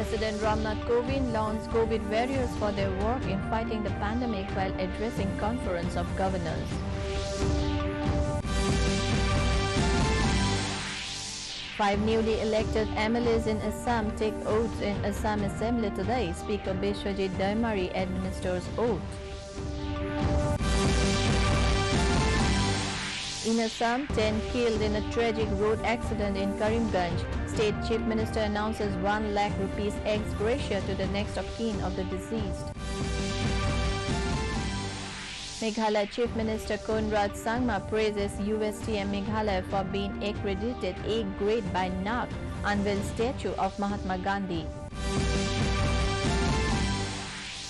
President Ramnath Kovind launched COVID warriors for their work in fighting the pandemic while addressing Conference of Governors. Five newly elected MLAs in Assam take oaths in Assam Assembly today. Speaker Biswajit Daimari administers oath. In Assam, 10 killed in a tragic road accident in Karimganj. State Chief Minister announces 1 lakh rupees ex gratia to the next of kin of the deceased. Meghalaya Chief Minister Konrad Sangma praises USTM Meghalaya for being accredited A grade by NAC, unveiled statue of Mahatma Gandhi.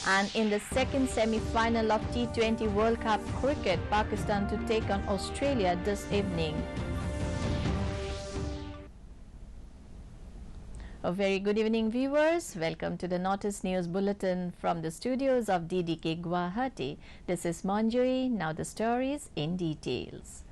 And in the second semi-final of T20 World Cup cricket, Pakistan to take on Australia this evening. A very good evening, viewers. Welcome to the Notice News Bulletin from the studios of DDK Guwahati. This is Manjari. Now the stories in details.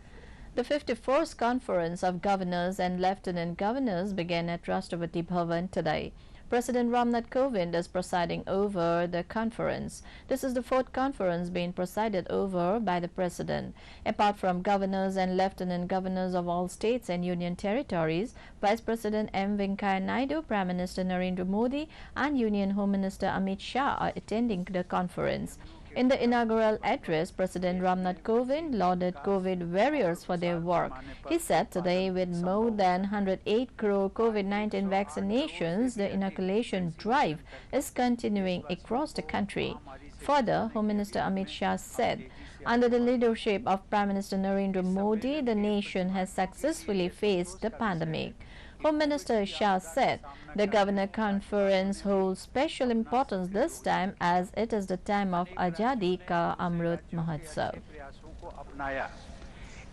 The 54th Conference of Governors and Lieutenant Governors began at Rashtrapati Bhavan today. President Ramnath Kovind is presiding over the conference. This is the 4th conference being presided over by the President. Apart from governors and lieutenant governors of all states and union territories, Vice President M. Venkaiah Naidu, Prime Minister Narendra Modi and Union Home Minister Amit Shah are attending the conference. In the inaugural address, President Ramnath Kovind lauded COVID warriors for their work. He said today with more than 108 crore COVID-19 vaccinations, the inoculation drive is continuing across the country. Further, Home Minister Amit Shah said, under the leadership of Prime Minister Narendra Modi, the nation has successfully faced the pandemic. Home Minister Shah said the Governor Conference holds special importance this time as it is the time of Azadi Ka Amrit Mahotsav.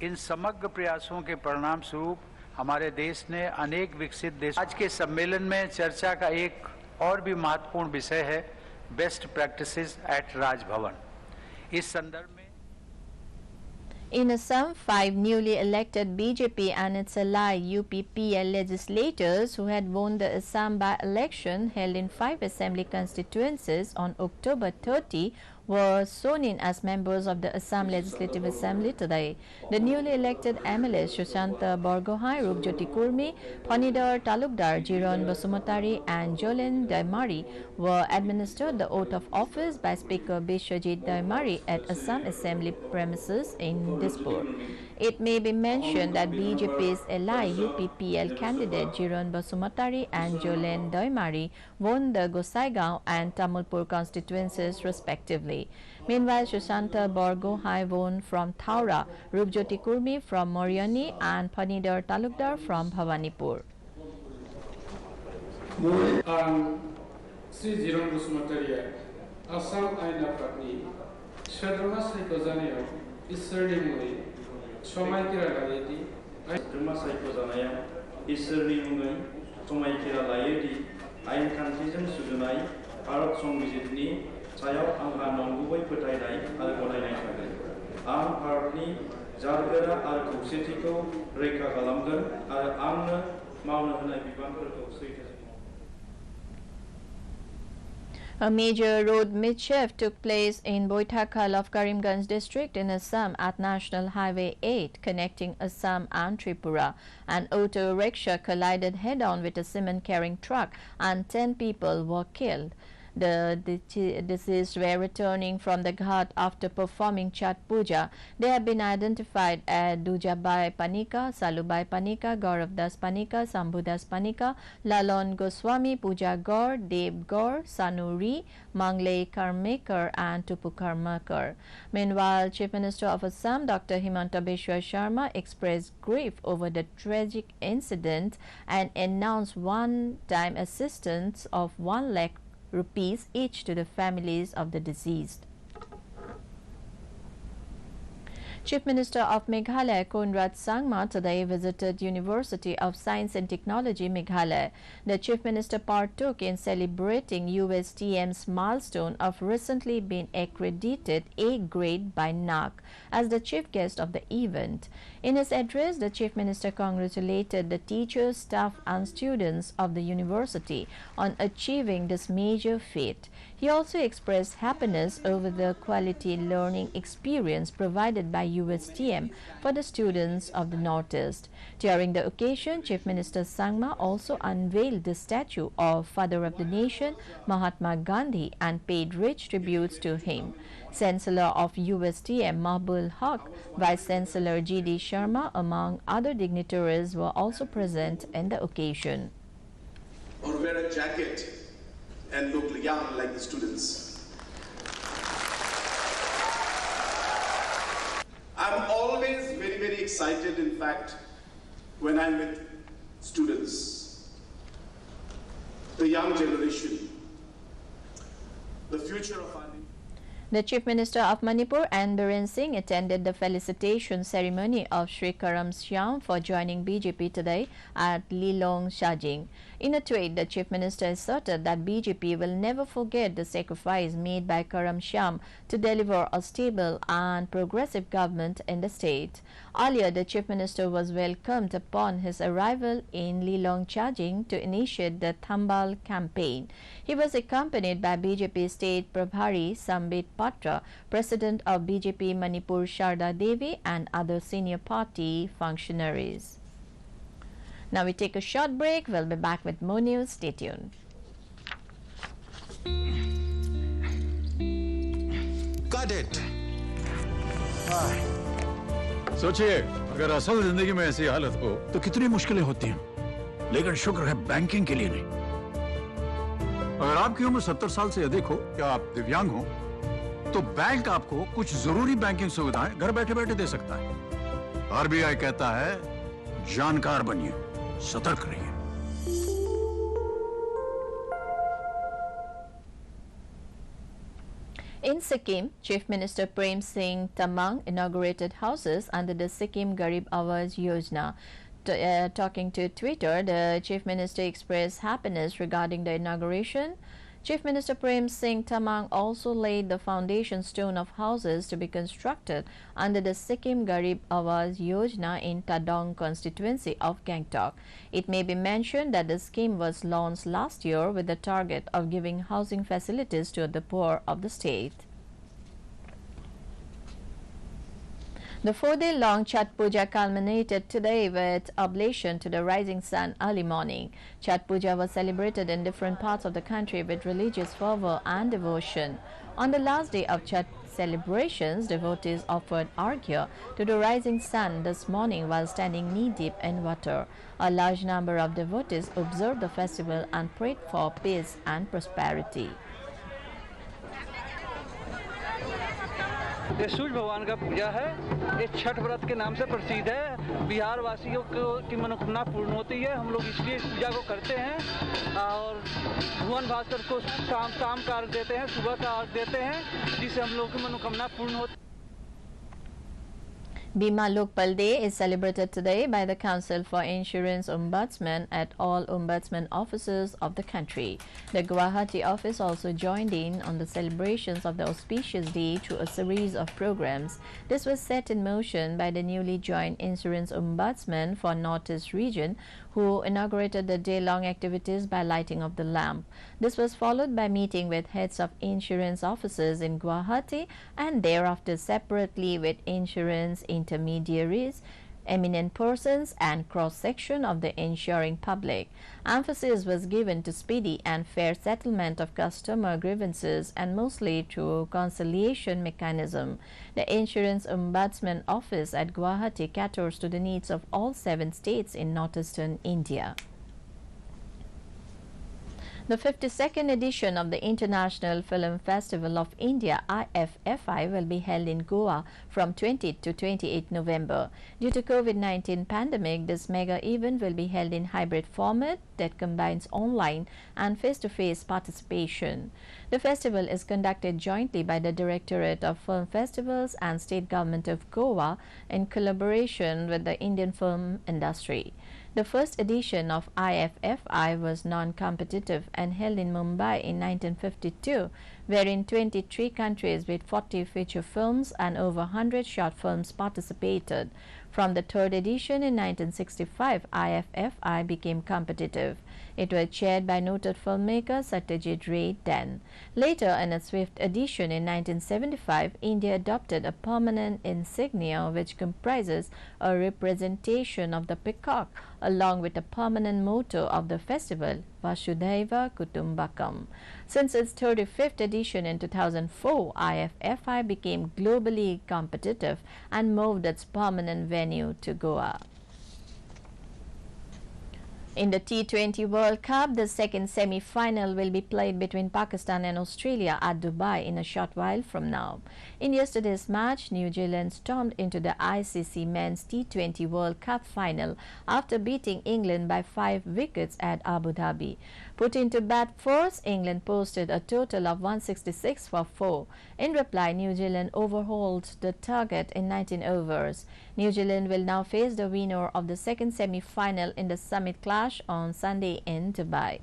इन समग्र प्रयासों के परिणाम स्वरूप हमारे देश ने अनेक विकसित देश आज के सम्मेलन में चर्चा का एक और भी महत्वपूर्ण विषय है बेस्ट प्रैक्टिसेस एट राजभवन। इस संदर्भ में In Assam, 5 newly elected BJP and its ally UPPL legislators who had won the Assam by-election held in 5 assembly constituencies on October 30 were sworn in as members of the Assam Legislative Assembly today. The newly elected MLAs Sushanta Borgohain, Rupjyoti Kurmi, Phanidar Talukdar, Jiron Basumatari and Jolen Daimari were administered the oath of office by Speaker Biswajit Daimari at Assam Assembly premises in Dispur. It may be mentioned that BJP's ally UPPL candidate Jiron Basumatari and Jolen Daimari won the Gosaigaon and Tamulpur constituencies respectively. Meanwhile, Sushanta Borgohain won from Thaura, Rupjyoti Kurmi from Moriani and Phanidar Talukdar from Bhawanipur. Sri Jiron Basumatari, Assam Aina Patni, Shadrama Saiko Israeli Mui, Somaikira Layeti, Shadrama Saiko Zanaya, Israeli Mui, Somaikira Layeti, Ain Kantism Sudunai, Arab Song Visitni, Sayaw Anga Nongubay Putainai, Algonai Nai, Am Partni, Zargara Al Kuksitiko, Reka Galamgan, Al Amna, Mauna Bibanker Kuksitiko. A major road mischief took place in Boithakal of Karimganj district in Assam at National Highway 8 connecting Assam and Tripura. An auto rickshaw collided head-on with a cement-carrying truck and 10 people were killed. The deceased were returning from the ghat after performing Chhat Puja. They have been identified as Dujabai Panika, Salubai Panika, Gaurav Das Panika, Sambhu Das Panika, Lalon Goswami, Puja Gaur, Dev Gaur, Sanuri, Manglei Karmakar and Tupu Karmakar. Meanwhile, Chief Minister of Assam, Dr. Himanta Biswa Sharma, expressed grief over the tragic incident and announced one-time assistance of 1 lakh rupees each to the families of the deceased. Chief Minister of Meghalaya Conrad Sangma today visited University of Science and Technology Meghalaya. The Chief Minister partook in celebrating USTM's milestone of recently being accredited A grade by NAC as the chief guest of the event. In his address, the Chief Minister congratulated the teachers, staff and students of the university on achieving this major feat. He also expressed happiness over the quality learning experience provided by USTM for the students of the Northeast. During the occasion, Chief Minister Sangma also unveiled the statue of Father of the Nation, Mahatma Gandhi, and paid rich tributes to him. Chancellor of USTM Mahbul Haq, Vice Chancellor G.D. Sharma, among other dignitaries, were also present in the occasion. Or wear a jacket and look young like the students. I'm always very, very excited, in fact, when I'm with students, the young generation, the future of our nation. The Chief Minister of Manipur and Biren Singh attended the felicitation ceremony of Sri Karam Shyam for joining BJP today at Lilong Shajing. In a tweet, the Chief Minister asserted that BJP will never forget the sacrifice made by Karam Shyam to deliver a stable and progressive government in the state. Earlier, the Chief Minister was welcomed upon his arrival in Lilong Shajing to initiate the Thambal campaign. He was accompanied by BJP State Prabhari Sambit Patra, President of BJP Manipur Sharda Devi, and other senior party functionaries. Now we take a short break. We'll be back with more news. Stay tuned. Got it. सोचिए अगर असल जिंदगी में ऐसी हालत हो तो कितनी मुश्किलें होती हैं, लेकिन शुक्र है बैंकिंग के लिए नहीं। अगर आपकी उम्र 70 साल से अधिक हो या आप दिव्यांग हो तो बैंक आपको कुछ जरूरी बैंकिंग सुविधाएं घर बैठे बैठे दे सकता है। आरबीआई कहता है जानकार बनिए, सतर्क रहिए। In Sikkim, Chief Minister Prem Singh Tamang inaugurated houses under the Sikkim Garib Awaz Yojana. Talking to Twitter, the Chief Minister expressed happiness regarding the inauguration. Chief Minister Prem Singh Tamang also laid the foundation stone of houses to be constructed under the Sikkim Garib Awaz Yojana in Tadong constituency of Gangtok. It may be mentioned that the scheme was launched last year with the target of giving housing facilities to the poor of the state. The 4-day-long Chhath Puja culminated today with oblation to the rising sun early morning. Chhath Puja was celebrated in different parts of the country with religious fervor and devotion. On the last day of Chhath celebrations, devotees offered arghya to the rising sun this morning while standing knee-deep in water. A large number of devotees observed the festival and prayed for peace and prosperity. ये सूर्य भगवान का पूजा है। ये छठ व्रत के नाम से प्रसिद्ध है। बिहार वासियों की मनोकामना पूर्ण होती है। हम लोग इसलिए इस पूजा को करते हैं और भुवन भास्कर को शाम का अर्घ देते हैं, सुबह का अर्घ देते हैं, जिससे हम लोग की मनोकामना पूर्ण होती है। Bima Lokpal Day is celebrated today by the Council for Insurance Ombudsmen at all ombudsman offices of the country. The Guwahati office also joined in on the celebrations of the auspicious day through a series of programs. This was set in motion by the newly joined Insurance Ombudsman for Northeast region, who inaugurated the day-long activities by lighting of the lamp. This was followed by meeting with heads of insurance offices in Guwahati and thereafter separately with insurance intermediaries, eminent persons and cross-section of the insuring public. Emphasis was given to speedy and fair settlement of customer grievances and mostly through conciliation mechanism. The Insurance Ombudsman Office at Guwahati caters to the needs of all 7 states in northeastern India. The 52nd edition of the International Film Festival of India IFFI will be held in Goa from 20 to 28 November. Due to COVID-19 pandemic, this mega event will be held in hybrid format that combines online and face-to-face participation. The festival is conducted jointly by the Directorate of Film Festivals and State Government of Goa in collaboration with the Indian film industry. The first edition of IFFI was non-competitive and held in Mumbai in 1952, wherein 23 countries with 40 feature films and over 100 short films participated. From the third edition in 1965, IFFI became competitive. It was chaired by noted filmmaker Satyajit Ray then. Later, in its fifth edition in 1975, India adopted a permanent insignia which comprises a representation of the peacock along with a permanent motto of the festival, Vasudhaiva Kutumbakam. Since its 35th edition in 2004, IFFI became globally competitive and moved its permanent venue to Goa. In the T20 World Cup, the second semi-final will be played between Pakistan and Australia at Dubai in a short while from now. In yesterday's match, New Zealand stormed into the ICC Men's T20 World Cup final after beating England by 5 wickets at Abu Dhabi. Put into bat force, England posted a total of 166 for 4. In reply, New Zealand overhauled the target in 19 overs. New Zealand will now face the winner of the second semi-final in the summit clash on Sunday in Dubai.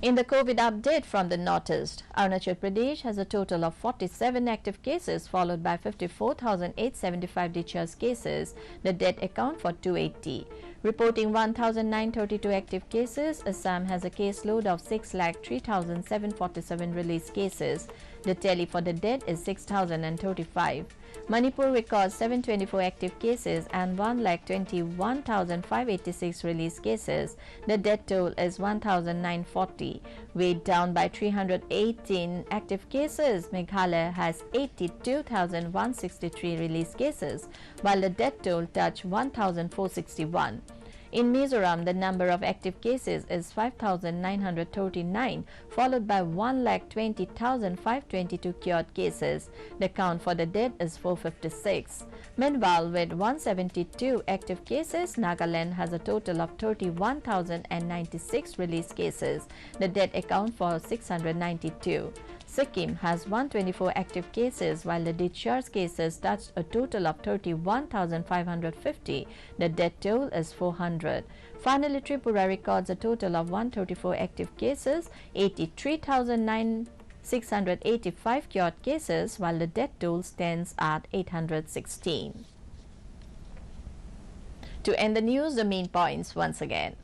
In the COVID update from the Northeast, Arunachal Pradesh has a total of 47 active cases followed by 54,875 discharged cases. The death account for 280. Reporting 1,932 active cases, Assam has a caseload of 6,03,747 released cases. The tally for the dead is 6,035. Manipur records 724 active cases and 1,21,586 released cases. The death toll is 1,940. Weighed down by 318 active cases, Meghalaya has 82,163 released cases, while the death toll touched 1,461. In Mizoram, the number of active cases is 5,939, followed by 1,20,522 cured cases. The count for the dead is 456. Meanwhile, with 172 active cases, Nagaland has a total of 31,096 released cases. The death account for 692. Sikkim has 124 active cases, while the discharged cases touched a total of 31,550. The death toll is 400. Finally, Tripura records a total of 134 active cases, 83,685 cured cases, while the death toll stands at 816. To end the news, the main points once again.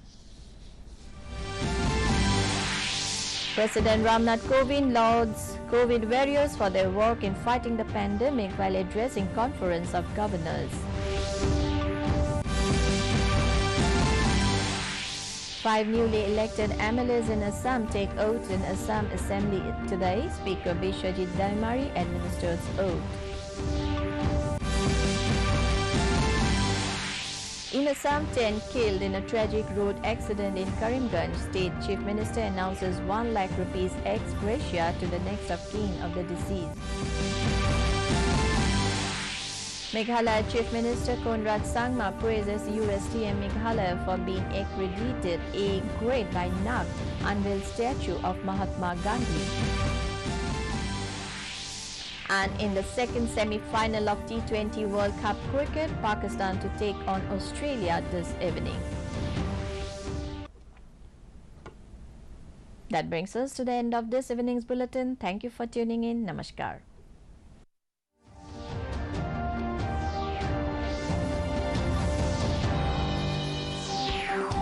President Ramnath Kovind lauds COVID warriors for their work in fighting the pandemic while addressing Conference of Governors. 5 newly elected MLAs in Assam take oath in Assam Assembly today. Speaker Bishwajit Daimari administers oath. In Assam, 10 killed in a tragic road accident in Karimganj. State Chief Minister announces 1 lakh rupees ex gratia to the next of kin of the deceased. Meghalaya Chief Minister Konrad Sangma praises USTM Meghalaya for being accredited A grade by NAC, unveiled statue of Mahatma Gandhi. And in the second semi-final of T20 World Cup cricket, Pakistan to take on Australia this evening. That brings us to the end of this evening's bulletin. Thank you for tuning in. Namaskar.